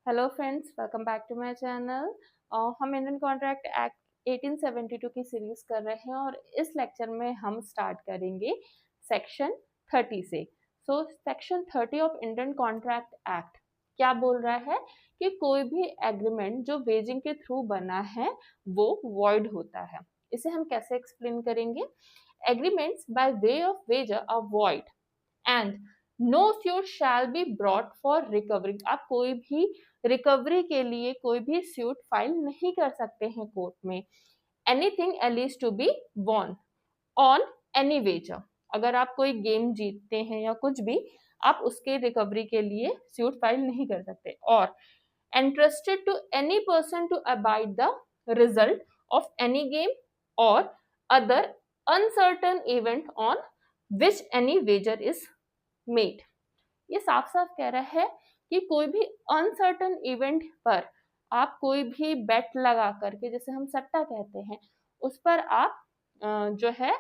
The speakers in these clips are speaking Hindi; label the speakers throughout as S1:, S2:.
S1: Hello friends, welcome back to my channel. हम इंडियन कॉन्ट्रैक्ट एक्ट 1872 की सीरीज कर रहे हैं और इस लेक्चर में हम स्टार्ट करेंगे सेक्शन 30 से। Section 30 of Indian contract act क्या बोल रहा है कि कोई भी एग्रीमेंट जो वेजिंग के थ्रू बना है वो वॉइड होता है। इसे हम कैसे एक्सप्लेन करेंगे? Agreements by way of wager are void and no suit shall be brought for recovery. आप कोई भी रिकवरी के लिए कोई भी सूट फाइल नहीं कर सकते हैं कोर्ट में। Anything alleged to be won on any wager. अगर आप कोई गेम जीतते हैं या कुछ भी, आप उसके रिकवरी के लिए सूट फाइल नहीं कर सकते। और entrusted to any person to abide the result of any game or other uncertain event on which any wager is made। ये साफ साफ कह रहा है कि कोई भी अनसर्टन इवेंट पर आप कोई भी बेट लगा करके, जैसे हम सट्टा कहते हैं, उस पर आप जो है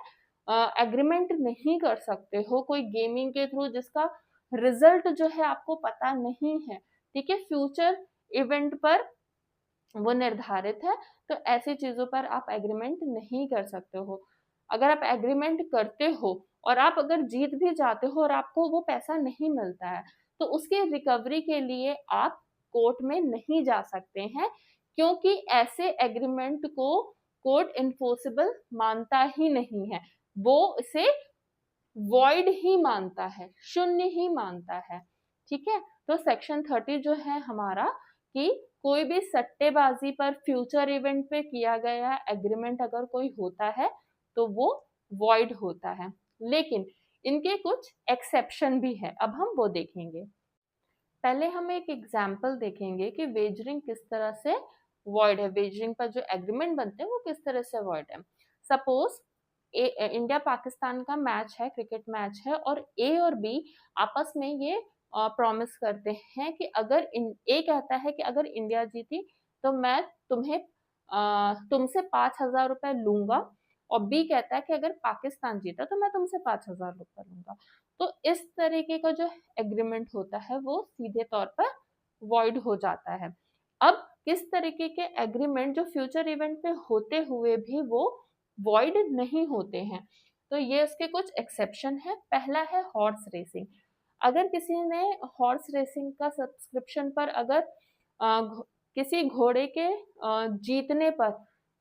S1: एग्रीमेंट नहीं कर सकते हो कोई गेमिंग के थ्रू जिसका रिजल्ट जो है आपको पता नहीं है। ठीक है, फ्यूचर इवेंट पर वो निर्धारित है, तो ऐसी चीजों पर आप एग्रीमेंट नहीं कर सकते हो। अगर आप एग्रीमेंट करते हो और आप अगर जीत भी जाते हो और आपको वो पैसा नहीं मिलता है, तो उसके रिकवरी के लिए आप कोर्ट में नहीं जा सकते हैं, क्योंकि ऐसे एग्रीमेंट को कोर्ट इन्फोर्सेबल मानता ही नहीं है। वो इसे वॉइड ही मानता है, शून्य ही मानता है। ठीक है, तो सेक्शन 30 जो है हमारा कि कोई भी सट्टेबाजी पर फ्यूचर इवेंट पे किया गया एग्रीमेंट अगर कोई होता है तो वो वॉइड होता है। लेकिन इनके कुछ एक्सेप्शन भी है, अब हम वो देखेंगे। पहले हम एक एग्जाम्पल देखेंगे कि वेजरिंग किस तरह से वॉइड है, वेजरिंग पर जो एग्रीमेंट बनते हैं वो किस तरह से वॉइड है। सपोज इंडिया पाकिस्तान का मैच है, क्रिकेट मैच है, और ए और बी आपस में ये प्रॉमिस करते हैं कि अगर ए कहता है कि अगर इंडिया जीती तो मैं तुमसे 5,000 रुपए लूंगा, और बी कहता है कि अगर पाकिस्तान जीता तो मैं तुमसे 5,000 रुपए लूंगा। तो इस तरीके का जो एग्रीमेंट होता है वो सीधे तौर पर वॉइड हो जाता है। अब किस तरीके के एग्रीमेंट जो फ्यूचर इवेंट पे होते हुए भी वो वॉइड नहीं होते हैं, तो ये उसके कुछ एक्सेप्शन है। पहला है हॉर्स रेसिंग। अगर किसी ने हॉर्स रेसिंग का सब्सक्रिप्शन पर अगर किसी घोड़े के जीतने पर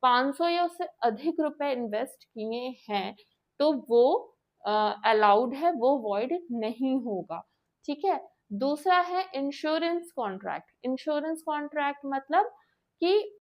S1: 500 या उससे अधिक रुपए इन्वेस्ट किए हैं, तो वो अलाउड है, वो वॉइड नहीं होगा। ठीक है, दूसरा है इंश्योरेंस कॉन्ट्रैक्ट। इंश्योरेंस कॉन्ट्रैक्ट मतलब कि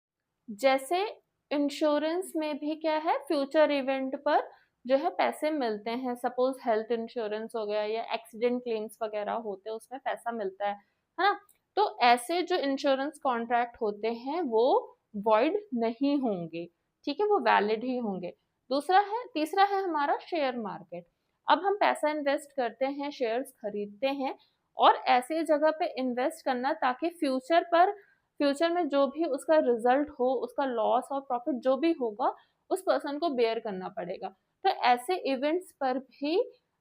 S1: जैसे इंश्योरेंस में भी क्या है, फ्यूचर इवेंट पर जो है पैसे मिलते हैं। सपोज हेल्थ इंश्योरेंस हो गया या एक्सीडेंट क्लेम्स वगैरह होते हैं, उसमें पैसा मिलता है ना। तो ऐसे जो इंश्योरेंस कॉन्ट्रैक्ट होते हैं वो वॉइड नहीं होंगे। ठीक है, वो वैलिड ही होंगे। तीसरा है हमारा शेयर मार्केट। अब हम पैसा इन्वेस्ट करते हैं, शेयर्स खरीदते हैं, और ऐसे जगह पे इन्वेस्ट करना ताकि फ्यूचर में जो भी उसका रिजल्ट हो, उसका लॉस और प्रॉफिट जो भी होगा, उस पर्सन को बेयर करना पड़ेगा। तो ऐसे इवेंट्स पर भी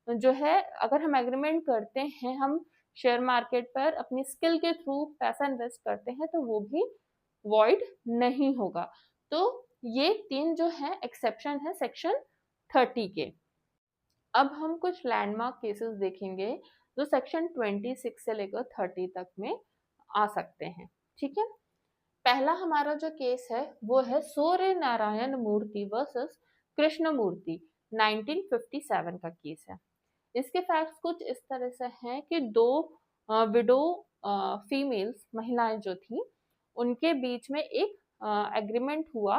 S1: जो है, अगर हम एग्रीमेंट करते हैं, हम शेयर मार्केट पर अपनी स्किल के थ्रू पैसा इन्वेस्ट करते हैं, तो वो भी वॉइड नहीं होगा। तो ये तीन जो है एक्सेप्शन है सेक्शन 30 के। अब हम कुछ लैंडमार्क केसेस देखेंगे जो सेक्शन 26 से लेकर 30 तक में आ सकते हैं। ठीक है, पहला हमारा जो केस है वो है सूर्य नारायण मूर्ति वर्सेस कृष्ण मूर्ति, 1957 का केस है। इसके फैक्ट्स कुछ इस तरह से हैं कि दो विडो फीमेल्स, महिलाएं जो थी, उनके बीच में एक एग्रीमेंट हुआ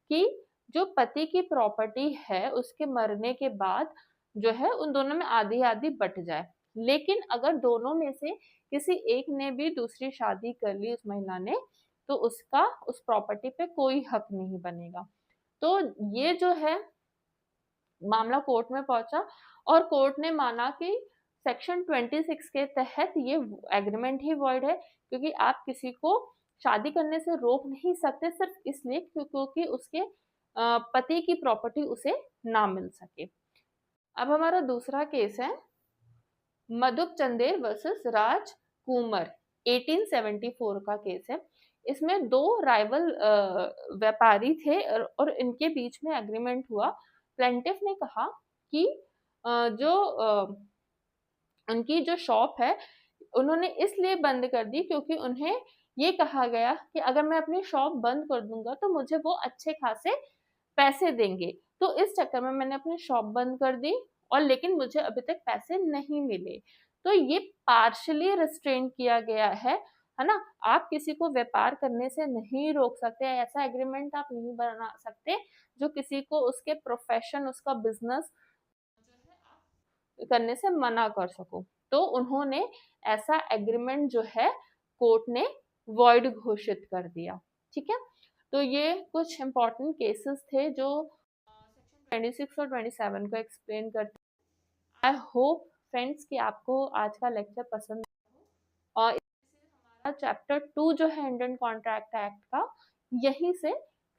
S1: कि जो पति की प्रॉपर्टी है उसके मरने के बाद जो है उन दोनों में आधी आधी बट जाए। लेकिन अगर दोनों में से किसी एक ने भी दूसरी शादी कर ली, उस महिला ने, तो उसका उस प्रॉपर्टी पे कोई हक नहीं बनेगा। तो ये जो है मामला कोर्ट में पहुंचा, और कोर्ट ने माना कि सेक्शन 26 के तहत ये एग्रीमेंट ही वॉइड है, क्योंकि आप किसी को शादी करने से रोक नहीं सकते सिर्फ इसलिए क्योंकि उसके पति की प्रॉपर्टी उसे ना मिल सके। अब हमारा दूसरा केस है मधुप चंदेर वर्सेस राज कुंवर, 1874 का केस है। इसमें 2 राइवल व्यापारी थे और इनके बीच में एग्रीमेंट हुआ। प्लेंटिफ ने कहा कि जो उनकी जो शॉप है, उन्होंने इसलिए बंद कर दी क्योंकि उन्हें ये कहा गया कि अगर मैं अपनी शॉप बंद कर दूँगा तो मुझे वो अच्छे खासे पैसे देंगे। तो इस चक्कर में मैंने अपनी शॉप बंद कर दी और लेकिन मुझे अभी तक पैसे नहीं मिले। तो ये पार्शियली रिस्ट्रेन किया गया है ना? आप किसी को व्यापार करने से नहीं रोक सकते, ऐसा एग्रीमेंट आप नहीं बना सकते जो किसी को उसके प्रोफ़ेशन, उसका बिज़नेस करने से मना कर सको। तो उन्होंने ऐसा एग्रीमेंट जो है कोर्ट ने वॉइड घोषित कर दिया। ठीक है? तो ये कुछ इम्पोर्टेंट केसेस थे जो सेक्शन 26 और 27 को एक्सप्लेन करते हैं। आई होप फ्रेंड्स कि आपको आज का लेक्चर पसंद और हमारा चैप्टर 2 जो है इंडियन कॉन्ट्रैक्ट एक्ट का यहीं से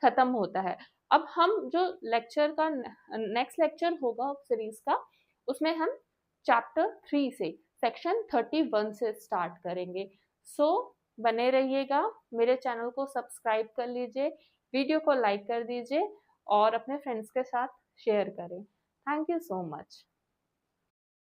S1: खत्म होता है। अब हम जो लेक्चर का नेक्स्ट लेक्चर होगा सीरीज का, उसमें हम चैप्टर 3 से सेक्शन 31 से स्टार्ट करेंगे। सो बने रहिएगा, मेरे चैनल को सब्सक्राइब कर लीजिए, वीडियो को लाइक कर दीजिए और अपने फ्रेंड्स के साथ शेयर करें। Thank you so much.